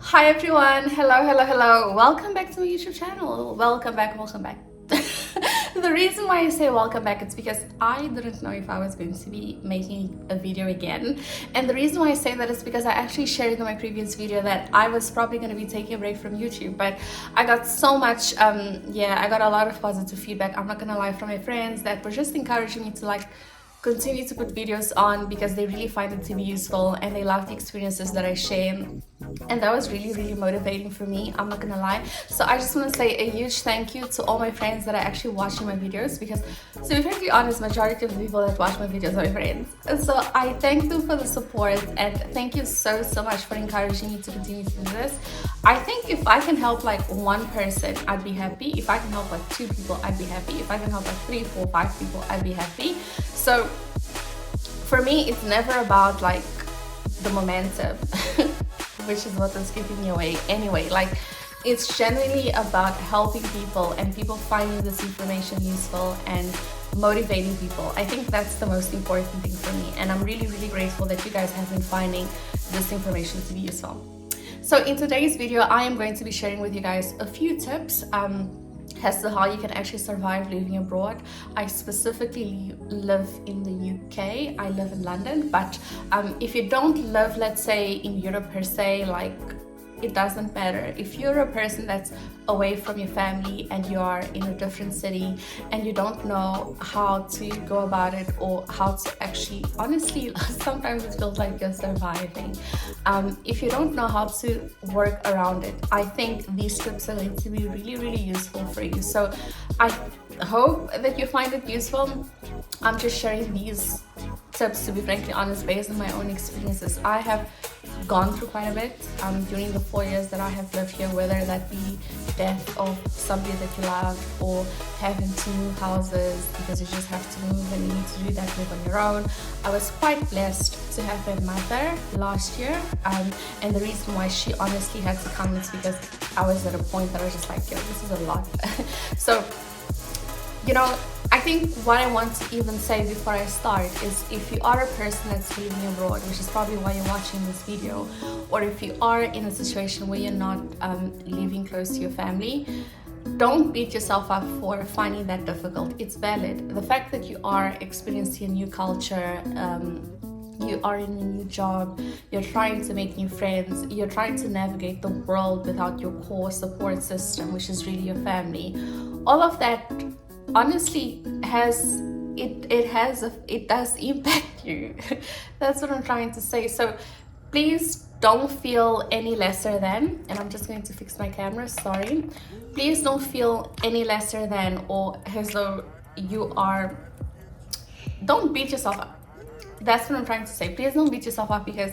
Hi everyone, hello. Welcome back to my YouTube channel. Welcome back. The reason why I say welcome back is because I didn't know if I was going to be making a video again. And the reason why I say that is because I actually shared in my previous video that I was probably going to be taking a break from YouTube, but I got so much, I got a lot of positive feedback, I'm not gonna lie, from my friends that were just encouraging me to continue to put videos on because they really find it to be useful and they love the experiences that I share, and that was really motivating for me, I'm not gonna lie. So I just want to say a huge thank you to all my friends that are actually watching my videos, because to be perfectly honest, majority of the people that watch my videos are my friends. And so I thank them for the support, and thank you so much for encouraging me to continue to do this. I think if I can help like one person, I'd be happy. If I can help like 2 people, I'd be happy. If I can help like 3, 4, 5 people, I'd be happy. So for me, it's never about like the momentum, which is what was keeping me away anyway. Like, it's genuinely about helping people and people finding this information useful and motivating people. I think that's the most important thing for me, and I'm really grateful that you guys have been finding this information to be useful. So in today's video, I am going to be sharing with you guys a few tips as to how you can actually survive living abroad. I specifically live in the UK, I live in London, but if you don't live, let's say, in Europe per se, like, it doesn't matter. If you're a person that's away from your family and you are in a different city and you don't know how to go about it or how to actually, honestly, sometimes it feels like you're surviving. If you don't know how to work around it, I think these tips are going to be really useful for you. So I hope that you find it useful. I'm just sharing these tips, to be frankly honest, based on my own experiences. I have gone through quite a bit during the 4 years that I have lived here, whether that be death of somebody that you love or having to move houses because you just have to move and you need to do that move on your own. I was quite blessed to have my mother last year, and the reason why she honestly had to come is because I was at a point that I was just like, yo, this is a lot. So, you know, I think what I want to even say before I start is, if you are a person that's living abroad, which is probably why you're watching this video, or if you are in a situation where you're not living close to your family, don't beat yourself up for finding that difficult. It's valid. The fact that you are experiencing a new culture, you are in a new job, you're trying to make new friends, you're trying to navigate the world without your core support system, which is really your family, all of that honestly it does impact you. That's what I'm trying to say. So please don't feel any lesser than, and I'm just going to fix my camera, sorry. Please don't feel any lesser than or as though you are, don't beat yourself up. That's what I'm trying to say. Please don't beat yourself up, because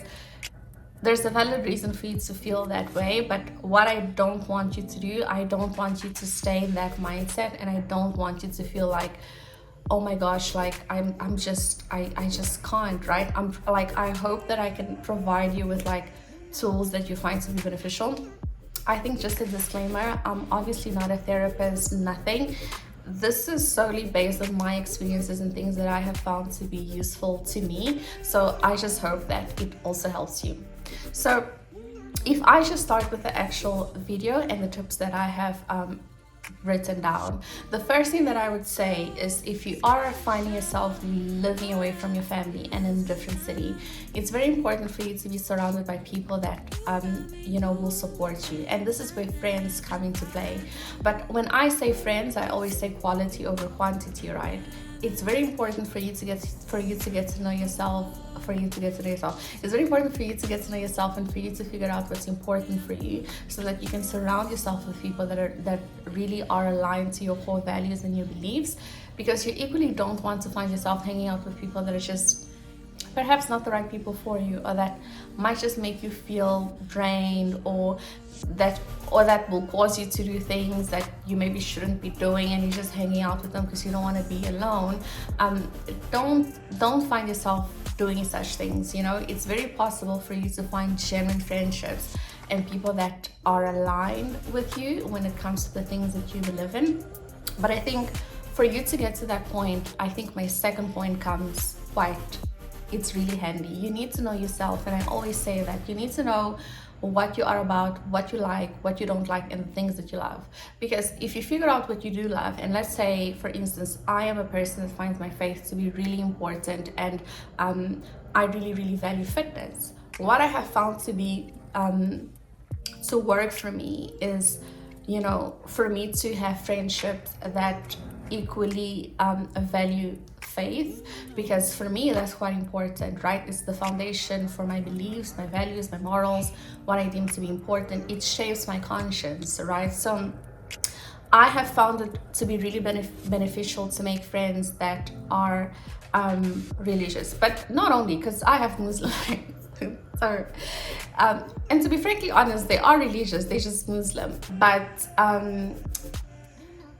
there's a valid reason for you to feel that way. But what I don't want you to do, I don't want you to stay in that mindset, and I don't want you to feel like, oh my gosh, like I just can't, right? I'm like, I hope that I can provide you with like tools that you find to be beneficial. I think, just a disclaimer, I'm obviously not a therapist, nothing. This is solely based on my experiences and things that I have found to be useful to me. So I just hope that it also helps you. So if I just start with the actual video and the tips that I have written down, the first thing that I would say is, if you are finding yourself living away from your family and in a different city, it's very important for you to be surrounded by people that will support you. And this is where friends come into play. But when I say friends, I always say quality over quantity, right? It's very important for you to get to know yourself. It's very important for you to get to know yourself and for you to figure out what's important for you, so that you can surround yourself with people that really are aligned to your core values and your beliefs. Because you equally don't want to find yourself hanging out with people that are just perhaps not the right people for you, or that might just make you feel drained, or that will cause you to do things that you maybe shouldn't be doing, and you're just hanging out with them because you don't want to be alone. Don't find yourself doing such things. You know, it's very possible for you to find genuine friendships and people that are aligned with you when it comes to the things that you believe in. But I think for you to get to that point, I think my second point comes it's really handy. You need to know yourself, and I always say that you need to know what you are about, what you like, what you don't like, and the things that you love. Because if you figure out what you do love, and let's say, for instance, I am a person that finds my faith to be really important, and I really, really value fitness. What I have found to be to work for me is, for me to have friendships that equally value faith, because for me that's quite important, right? It's the foundation for my beliefs, my values, my morals, what I deem to be important. It shapes my conscience, right? So I have found it to be really beneficial to make friends that are religious, but not only, because I have Muslim friends. So, and to be frankly honest, they are religious, they're just Muslim. But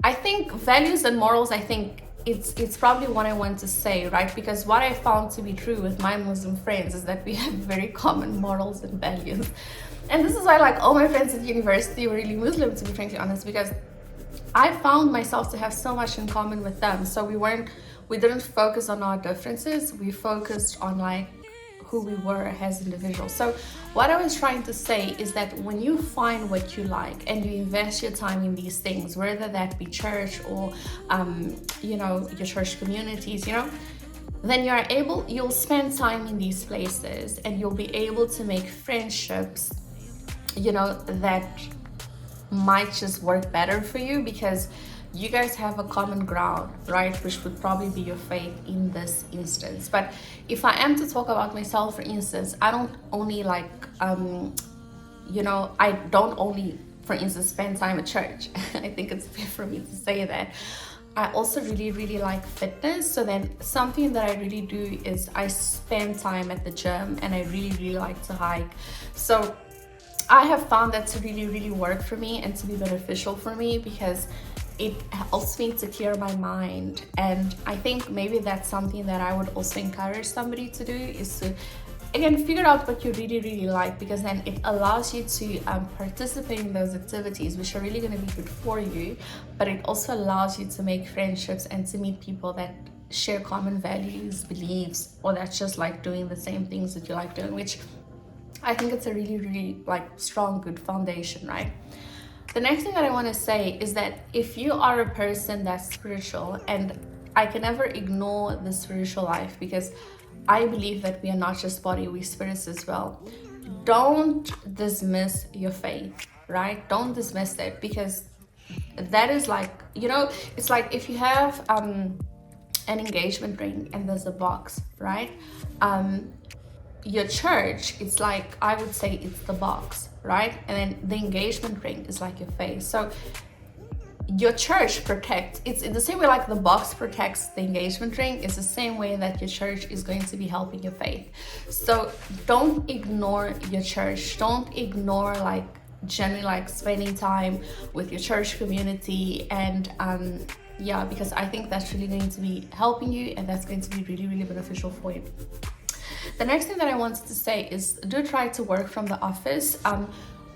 I think values and morals, I think it's probably what I want to say, right? Because what I found to be true with my Muslim friends is that we have very common morals and values. And this is why, like, all my friends at university were really Muslim, to be frankly honest, because I found myself to have so much in common with them. So we didn't focus on our differences, we focused on like who we were as individuals. So what I was trying to say is that when you find what you like and you invest your time in these things, whether that be church or your church communities, then you'll spend time in these places, and you'll be able to make friendships that might just work better for you, because you guys have a common ground, right? Which would probably be your faith in this instance. But if I am to talk about myself, for instance, I don't only I don't only, for instance, spend time at church. I think it's fair for me to say that. I also really, really like fitness. So then something that I really do is I spend time at the gym, and I really, really like to hike. So I have found that to really, really work for me and to be beneficial for me, because it helps me to clear my mind. And I think maybe that's something that I would also encourage somebody to do, is to, again, figure out what you really, really like, because then it allows you to participate in those activities, which are really going to be good for you. But it also allows you to make friendships and to meet people that share common values, beliefs, or that's just like doing the same things that you like doing, which I think it's a really, really strong, good foundation, right? The next thing that I want to say is that if you are a person that's spiritual, and I can never ignore the spiritual life, because I believe that we are not just body, we're spirits as well. Don't dismiss your faith, right? Don't dismiss it, because that is it's like if you have an engagement ring and there's a box, right? Your church, it's like, I would say it's the box, right? And then the engagement ring is like your face. So your church protects, it's in the same way like the box protects the engagement ring, it's the same way that your church is going to be helping your faith. So don't ignore your church. Don't ignore generally spending time with your church community. And because I think that's really going to be helping you, and that's going to be really, really beneficial for you. The next thing that I wanted to say is, do try to work from the office.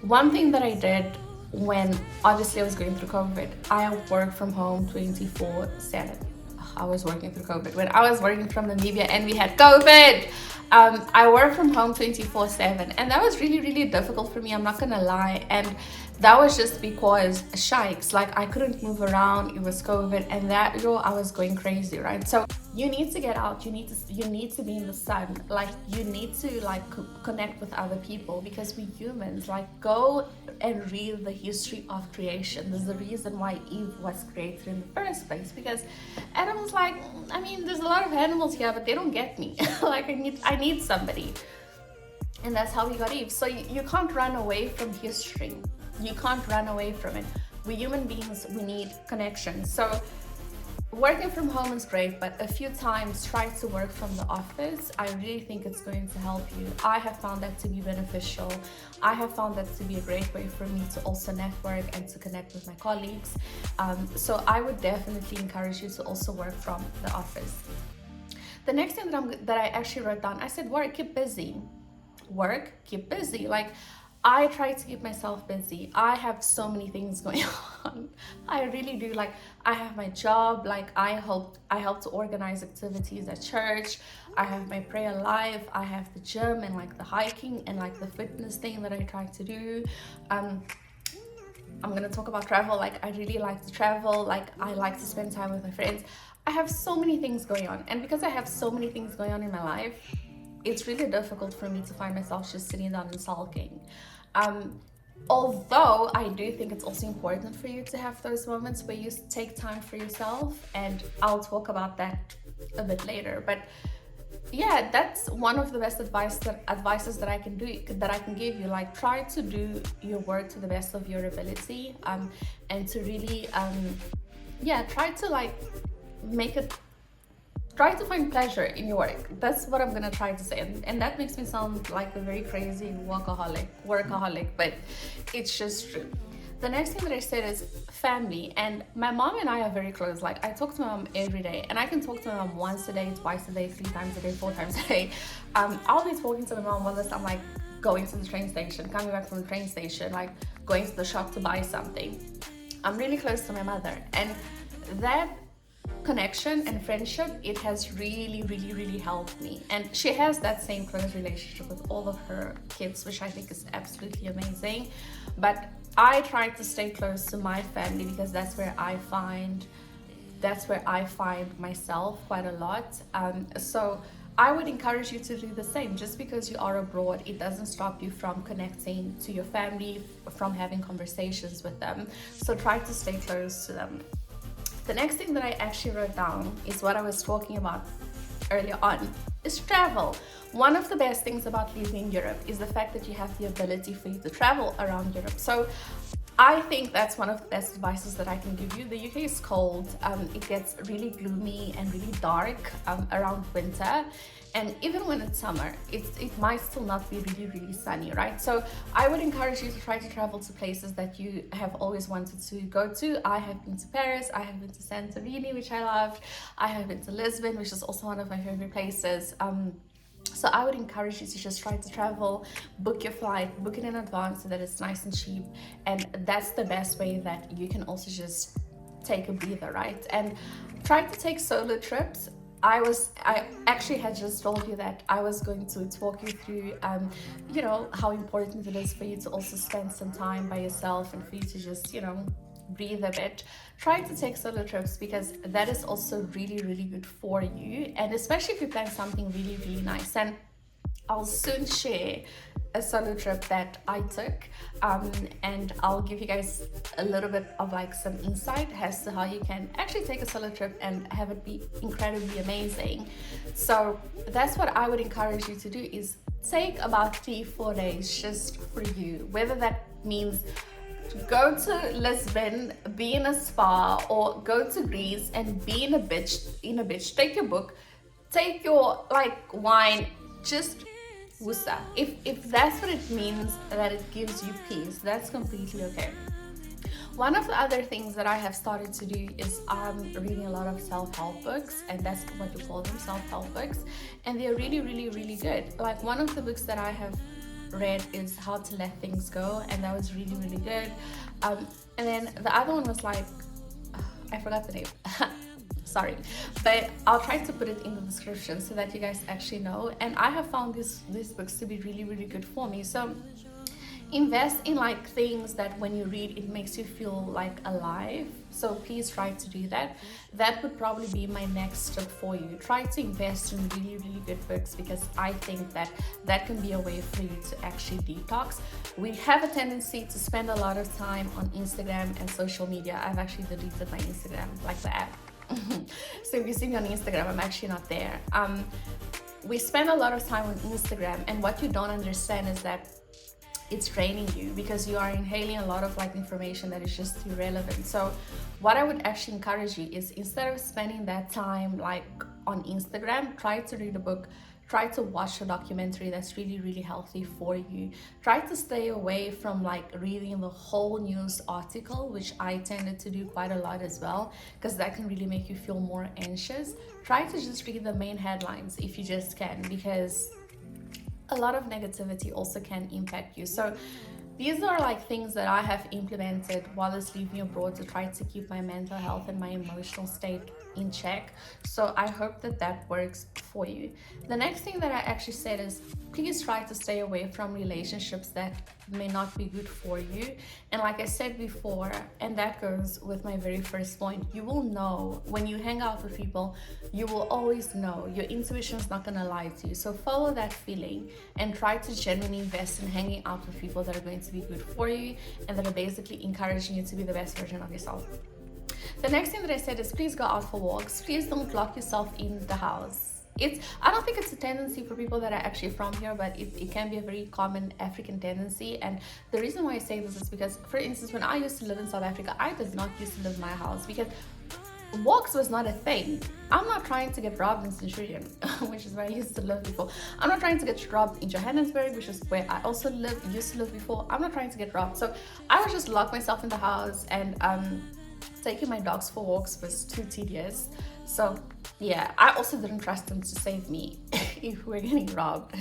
One thing that I did when obviously I was going through COVID, I worked from home 24/7. I was working through COVID. When I was working from Namibia and we had COVID, I worked from home 24/7, and that was really, really difficult for me, I'm not gonna lie. And that was just because shikes, I couldn't move around, it was COVID, and that I was going crazy, right? So you need to get out, you need to be in the sun, you need to connect with other people, because we humans, go and read the history of creation. There's a reason why Eve was created in the first place, because Adam was there's a lot of animals here, but they don't get me. I need somebody. And that's how we got Eve. So you can't run away from history. You can't run away from it. We human beings, we need connection. So working from home is great, but a few times try to work from the office. I really think it's going to help you. I have found that to be beneficial. I have found that to be a great way for me to also network and to connect with my colleagues. So I would definitely encourage you to also work from the office. The next thing that I actually wrote down, I said, work, keep busy. Work, keep busy. I try to keep myself busy. I have so many things going on. I really do. Like, I have my job, like I help to organize activities at church. I have my prayer life, I have the gym and like the hiking and like the fitness thing that I try to do. Um I'm gonna talk about travel. Like, I really like to travel, like I like to spend time with my friends. I have so many things going on, and because I have so many things going on in my life, it's really difficult for me to find myself just sitting down and sulking. Um, Although I do think it's also important for you to have those moments where you take time for yourself, and I'll talk about that a bit later. But yeah, that's one of the best advices that I can give you. Like, try to do your work to the best of your ability, and to really yeah, try to like make it try to find pleasure in your work. That's what I'm gonna try to say, and that makes me sound like a very crazy workaholic, but it's just true. The next thing that I said is family, and my mom and I are very close. Like, I talk to my mom every day, and I can talk to my mom once a day, twice a day, 3 times a day, 4 times a day. I'll be talking to my mom while I'm like going to the train station, coming back from the train station, like going to the shop to buy something. I'm really close to my mother, and that connection and friendship, it has really helped me. And she has that same close relationship with all of her kids, which I think is absolutely amazing. But I try to stay close to my family because that's where I find myself quite a lot. So I would encourage you to do the same. Just because you are abroad, it doesn't stop you from connecting to your family, from having conversations with them. So try to stay close to them. The next thing that I actually wrote down is what I was talking about earlier on, is travel. One of the best things about living in Europe is the fact that you have the ability for you to travel around Europe. So I think that's one of the best advices that I can give you. The UK is cold, it gets really gloomy and really dark around winter. And even when it's summer, it might still not be really sunny, right? So I would encourage you to try to travel to places that you have always wanted to go to. I have been to Paris, I have been to Santorini, which I loved. I have been to Lisbon, which is also one of my favorite places. So I would encourage you to just try to travel, book your flight, book it in advance so that it's nice and cheap. And that's the best way that you can also just take a breather, right? And try to take solo trips. I actually had just told you that I was going to talk you through, you know, how important it is for you to also spend some time by yourself and for you to just, you know, breathe a bit. Try to take solo trips because that is also really good for you, and especially if you plan something really nice. And I'll soon share a solo trip that I took, and I'll give you guys a little bit of like some insight as to how you can actually take a solo trip and have it be incredibly amazing. So that's what I would encourage you to do, is take about 3-4 days just for you, whether that means go to Lisbon, be in a spa, or go to Greece and be in a beach. Take your book, take your like wine, just wusa. If that's what it means, that it gives you peace, that's completely okay. One of the other things that I have started to do is reading a lot of self-help books, and that's what we call them, self-help books, and they're really good. Like, one of the books that I have read is How to Let Things Go, and that was really good. And then the other one was like, I forgot the name. Sorry, but I'll try to put it in the description so that you guys actually know. And I have found these books to be really good for me. So invest in like things that when you read, it makes you feel like alive. So please try to do that. That would probably be my next step for you. Try to invest in really good books, because I think that can be a way for you to actually detox. We have a tendency to spend a lot of time on Instagram and social media. I've actually deleted my Instagram, like the app. So if you see me on Instagram, I'm actually not there. We spend a lot of time on Instagram, and what you don't understand is that it's draining you, because you are inhaling a lot of like information that is just irrelevant. So what I would actually encourage you is, instead of spending that time like on Instagram, try to read a book, try to watch a documentary that's really healthy for you. Try to stay away from like reading the whole news article, which I tended to do quite a lot as well, because that can really make you feel more anxious. Try to just read the main headlines if you just can, because a lot of negativity also can impact you. So these are like things that I have implemented while I was living abroad to try to keep my mental health and my emotional state in check. So I hope that that works for you. The next thing that I actually said is, please try to stay away from relationships that may not be good for you. And like I said before, and that goes with my very first point, you will know when you hang out with people, you will always know. Your intuition is not going to lie to you. So follow that feeling and try to genuinely invest in hanging out with people that are going to be good for you and that are basically encouraging you to be the best version of yourself. The next thing that I said is, please go out for walks. Please don't lock yourself in the house. I don't think it's a tendency for people that are actually from here, but it can be a very common African tendency. And the reason why I say this is because, for instance, when I used to live in South Africa, I did not used to live in my house because walks was not a thing. I'm not trying to get robbed in Centurion, which is where I used to live before. I'm not trying to get robbed in Johannesburg, which is where I also used to live before. I'm not trying to get robbed. So I would just lock myself in the house, and taking my dogs for walks was too tedious. So yeah, I also didn't trust them to save me if we're getting robbed.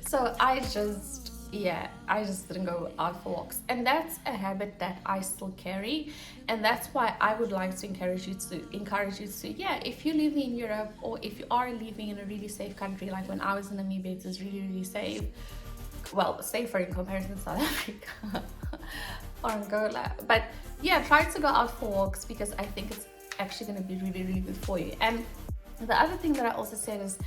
So I just didn't go out for walks. And that's a habit that I still carry. And that's why I would like to encourage you to, if you're living in Europe, or if you are living in a really safe country, like when I was in Namibia, it was really, really safe. Well, safer in comparison to South Africa or Angola. But yeah, try to go out for walks because I think it's actually going to be really, really good for you. And the other thing that I also said is,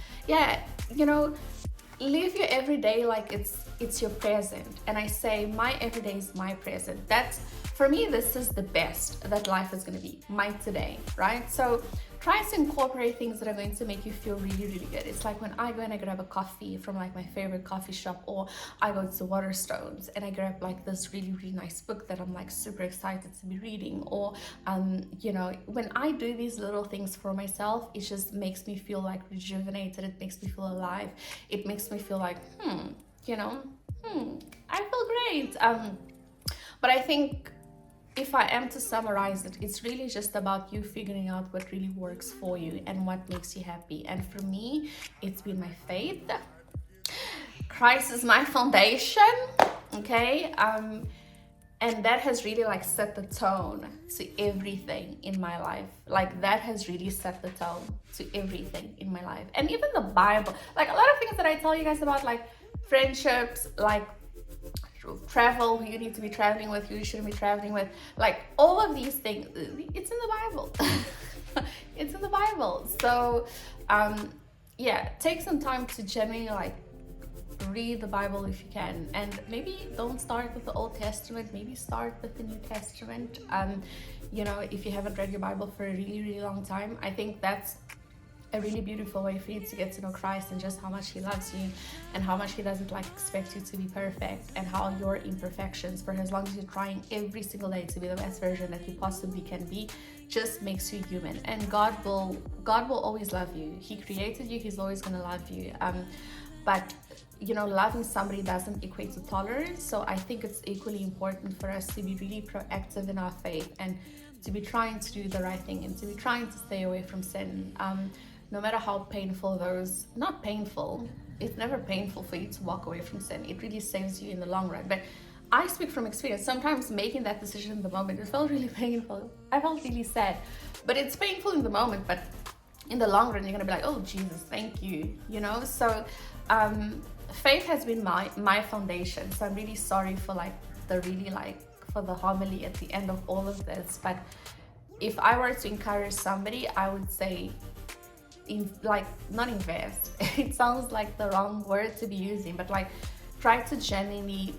live your everyday like it's your present. And I say my everyday is my present. That's, for me, this is the best that life is going to be, my today, right? So try to incorporate things that are going to make you feel really, really good. It's like when I go and I grab a coffee from like my favorite coffee shop, or I go to Waterstones and I grab like this really, really nice book that I'm like super excited to be reading. Or, when I do these little things for myself, it just makes me feel like rejuvenated. It makes me feel alive. It makes me feel like, I feel great. But I think, if I am to summarize it, it's really just about you figuring out what really works for you and what makes you happy. And for me, it's been my faith. Christ is my foundation, okay? And that has really like set the tone to everything in my life. Like that has really set the tone to everything in my life. And even the Bible, like a lot of things that I tell you guys about, like friendships, like travel, who you need to be traveling with, who you shouldn't be traveling with, like all of these things, it's in the Bible. It's in the Bible. So take some time to genuinely like read the Bible if you can, and maybe don't start with the Old Testament, maybe start with the New Testament. If you haven't read your Bible for a really, really long time, I think that's a really beautiful way for you to get to know Christ and just how much he loves you and how much he doesn't like expect you to be perfect, and how your imperfections, for as long as you're trying every single day to be the best version that you possibly can be, just makes you human. And God will always love you. He created you, he's always going to love you. But loving somebody doesn't equate to tolerance. So I think it's equally important for us to be really proactive in our faith and to be trying to do the right thing and to be trying to stay away from sin. No matter how painful not painful, it's never painful for you to walk away from sin. It really saves you in the long run. But I speak from experience. Sometimes making that decision in the moment, it felt really painful. I felt really sad. But it's painful in the moment, but in the long run, you're gonna be like, oh Jesus, thank you. So faith has been my foundation. So I'm really sorry for for the homily at the end of all of this. But if I were to encourage somebody, I would say, not invest. It sounds like the wrong word to be using, but like try to genuinely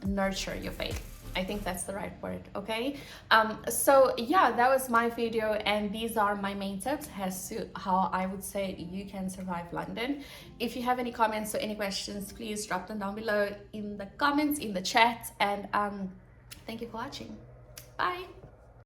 nurture your faith. I think that's the right word, okay? So yeah, that was my video, and these are my main tips as to how I would say you can survive London. If you have any comments or any questions, please drop them down below in the comments, in the chat, and thank you for watching. Bye.